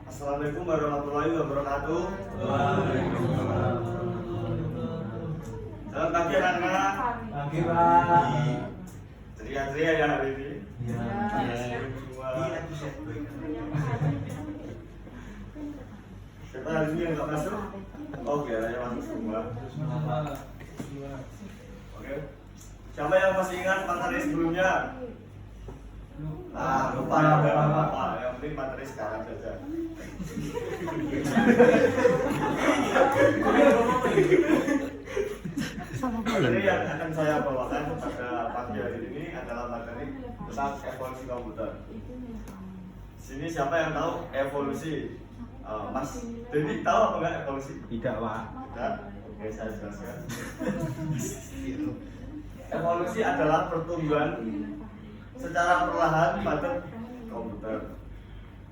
Assalamualaikum warahmatullahi wabarakatuh. Waalaikumsalam. Selamat pagi anak-anak. Pagi, Pak. Ceria-ceria ya hari ini. Iya. Siapa hari ini yang nggak masuk? Oh, biaranya masuk semua. Oke. Siapa yang masih ingat materi sebelumnya? Nah, lupa ya, apa? Yang penting materi sekarang saja. Materi yang akan saya bawakan pada pagi hari ini adalah materi tentang evolusi komputer. Sini siapa yang tahu evolusi? Mas Dendi tahu apa enggak evolusi? Tidak, Pak. Tidak? Oke, saya jelaskan. Evolusi adalah pertumbuhan secara perlahan pada komputer.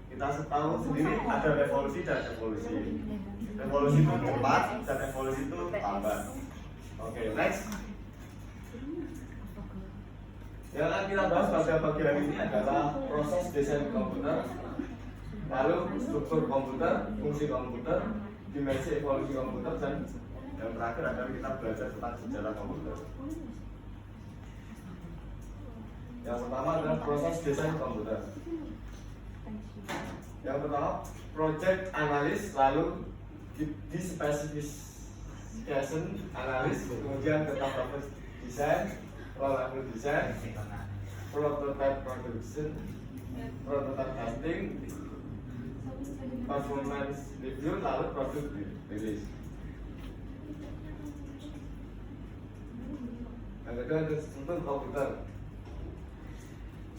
Kita tahu sendiri ada revolusi dan evolusi. Revolusi itu cepat dan evolusi itu lambat. Oke, next. Yang akan kita bahas pada pagi hari ini adalah proses desain komputer, lalu struktur komputer, fungsi komputer, dimensi evolusi komputer, dan yang terakhir adalah kita belajar tentang sejarah komputer. Yang pertama adalah proses desain komputer. Yang pertama, project analis, lalu di specification analis, kemudian database design, level design, prototype production, prototype testing, performance review, lalu product release. Yang kedua adalah struktur komputer.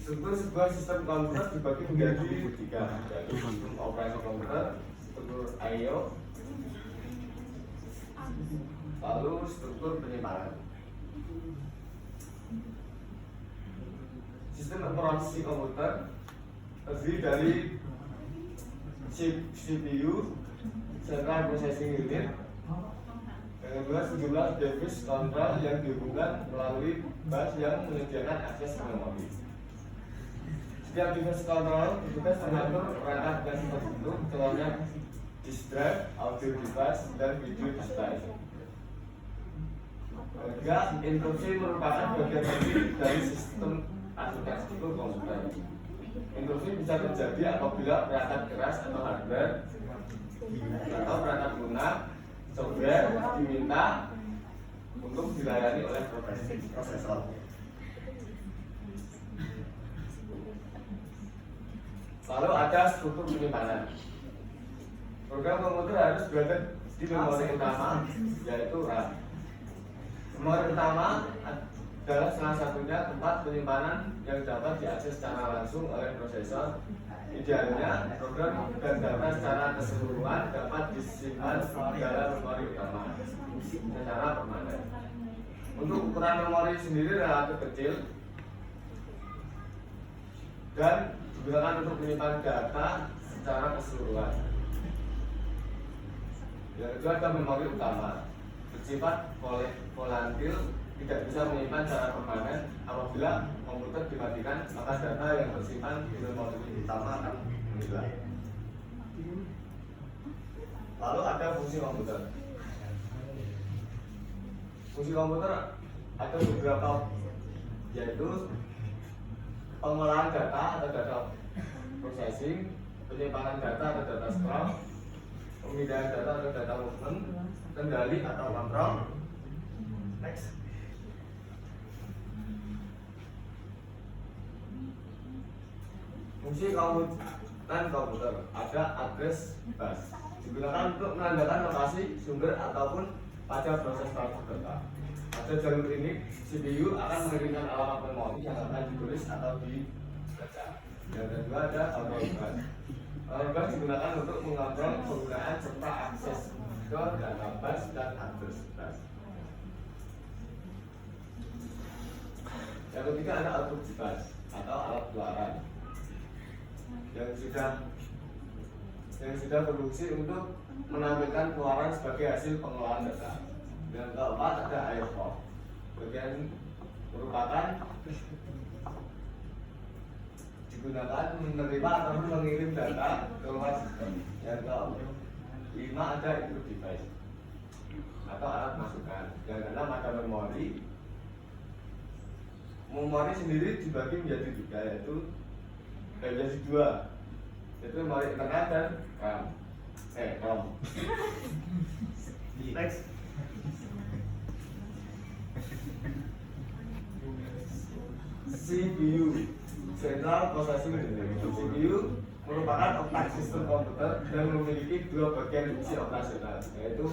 Struktur sebuah sistem komputer dibagi menjadi tiga, yaitu sistem operasi komputer, struktur I/O, lalu struktur penyimpanan. Sistem operasi komputer terdiri dari CPU, Central Processing Unit, yang kedua sejumlah device control yang dihubungkan melalui bus yang menyediakan akses ke memori. Setiap device control bertugas mengatur perangkat dan tertentu, contohnya disk drive, audio device, dan video display. Ketiga, interupsi merupakan bagian penting dari sistem arsitektur komputer. Interupsi bisa terjadi apabila perangkat keras atau hardware atau perangkat lunak, software diminta untuk dilayani oleh prosesor. Lalu ada struktur penyimpanan. Program komputer harus berada di memori utama, yaitu RAM. Memori utama adalah salah satunya tempat penyimpanan yang dapat diakses secara langsung oleh prosesor. Idealnya, program dan data secara keseluruhan dapat disimpan di dalam memori utama secara permanen. Untuk ukuran memori sendiri relatif kecil dan digunakan untuk menyimpan data secara keseluruhan. Yang kedua ada memori utama, bersifat volatil, tidak bisa menyimpan secara permanen. Apabila komputer dimatikan, maka data yang tersimpan di memori utama akan hilang. Lalu ada fungsi komputer. Fungsi komputer ada beberapa, yaitu pengolahan data atau data processing, penyimpanan data atau data store, pemindahan data atau data movement, kendali atau kontrol. Next. Fungsi komputer ada address bus, digunakan untuk menandakan lokasi sumber ataupun pada proses transfer data. Pada jalur ini, CPU akan mengirimkan alamat memori yang akan ditulis atau dibaca. Yang kedua ada control bus. Control bus digunakan untuk mengontrol penggunaan serta akses ke data bus dan address bus. Yang ketiga ada output bus atau alat keluaran yang sudah berfungsi untuk menampilkan keluaran sebagai hasil pengolahan data. Yang keempat ada I/O port, bagian merupakan digunakan menerima ataupun mengirim data ke luar sistem. Yang kelima ada input device atau alat masukan. Yang keenam ada memori. Memori sendiri dibagi menjadi tiga, yaitu dua, yaitu memori internet dan RAM. Next. CPU, Central Processing Unit. CPU merupakan otak sistem komputer dan memiliki dua bagian fungsi operasional, yaitu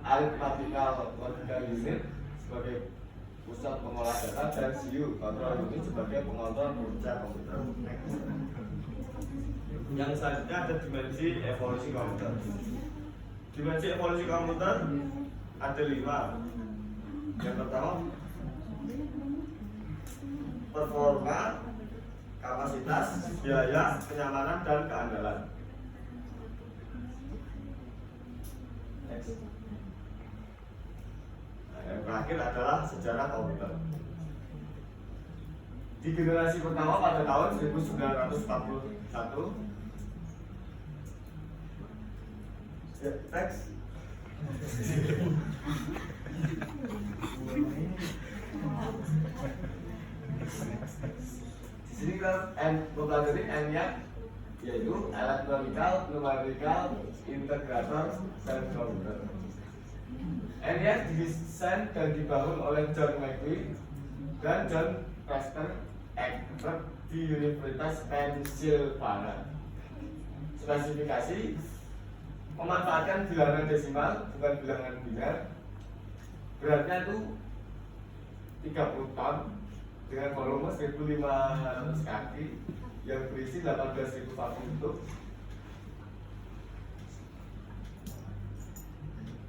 Arithmetical Logical Unit sebagai pusat pengolah data dan CPU Control Unit sebagai pengontrol kerja komputer. Yang selanjutnya ada dimensi evolusi komputer. Dimensi evolusi komputer ada 5. Yang pertama, performa, kapasitas, biaya, kenyamanan, dan keandalan. Next. Nah, yang terakhir adalah sejarah komputer. Di generasi pertama pada tahun 1941. Ya, next. Di sini kita mempelajari ENIAC, yaitu Electronical Numerical Integrator dan Computer. ENIAC didesain dan dibangun oleh John McVie dan John Preston Egbert di Universitas Pennsylvania. Spesifikasi memanfaatkan bilangan desimal, bukan bilangan biner. Beratnya itu 30 ton dengan volume 1.500 kaki yang berisi 18.000 vakum itu,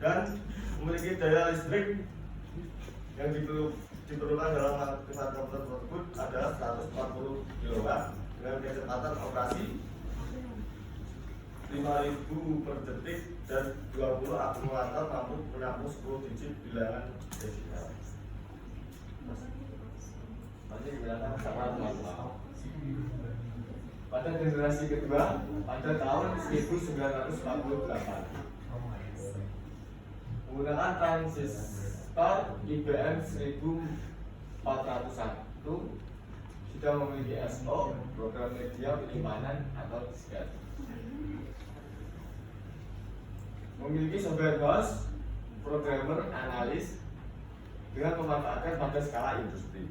dan memiliki daya listrik yang diperlukan dalam aktivitas komputer tersebut adalah 140 kW dengan kecepatan operasi 5.000 per detik dan 20 akumulator mampu menampung 10 digit bilangan desimal. Masih digunakan sangat manual. Pada generasi kedua pada tahun 1948 menggunakan transistor IBM 1401 sudah memiliki SO, program media penyimpanan atau disket. Memiliki software host, programmer, analis dengan memanfaatkan pada skala industri.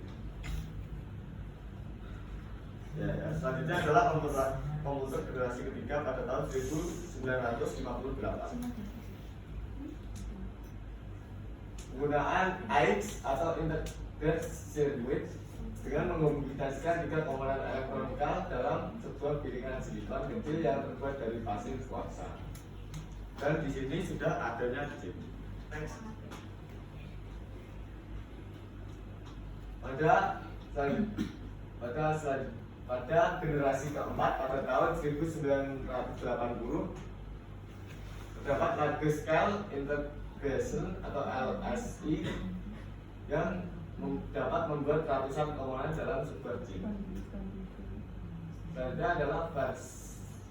Selanjutnya adalah komputer generasi ketiga pada tahun 1958. Penggunaan AIX atau Integrated Circuit dengan mengombinasikan 3 komponen elektronikal dalam sebuah piringan silikon kecil yang terbuat dari pasir kuarsa. Dan di sini sudah adanya chip. Next. Pada generasi keempat pada tahun 1980 terdapat large scale integration atau LSI yang dapat membuat ratusan komponen dalam sebuah chip. Selanjutnya adalah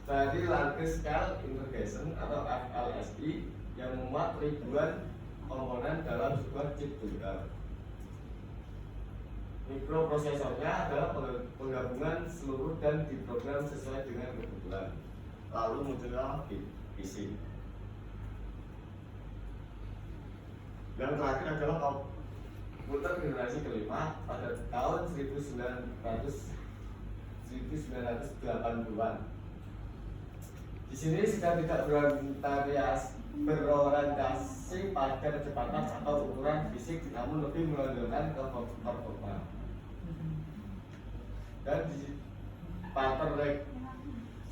very large scale integration atau FLSI yang memuat ribuan komponen dalam sebuah chip tunggal. Mikroprosesornya adalah penggabungan seluruh dan diprogram sesuai dengan kebutuhan. Lalu muncullah PC. Yang terakhir adalah komputer generasi kelima pada tahun 1980-an. Di sini sudah tidak berorientasi pada kecepatan atau ukuran fisik, namun lebih menonjolkan ke performa. Dan di pattern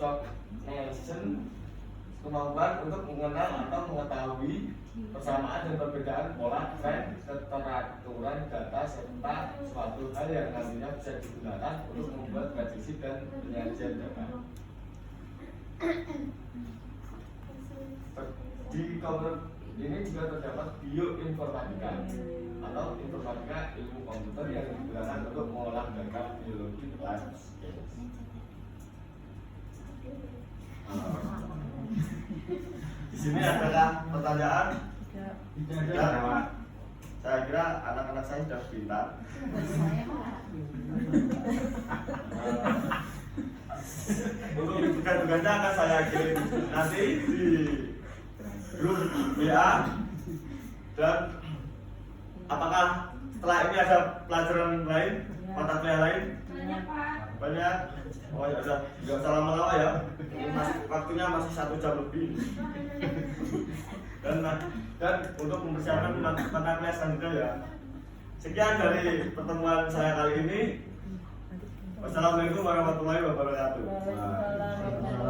recognition, kemampuan untuk mengenal atau mengetahui persamaan dan perbedaan pola, tren, keteraturan data serta suatu hal yang nantinya bisa digunakan untuk membuat prediksi dan penyajian data. Di komputer ini juga terdapat bioinformatika atau informatika ilmu komputer yang digunakan untuk mengolah data biologi large scale. Di sini adakah pertanyaan? Tidak Ya, ada. saya kira anak-anak saya sudah pintar. Untuk tugas-tugasnya akan saya kirim nanti di grup WA. Dan apakah setelah ini ada pelajaran lain, mata kuliah lain? Banyak. Oh ya udah, nggak usah lama-lama ya. Waktunya masih 1 jam lebih. Dan untuk mempersiapkan mata kuliah selanjutnya ya. Sekian dari pertemuan saya kali ini. Wassalamualaikum warahmatullahi wabarakatuh. Waalaikumsalam.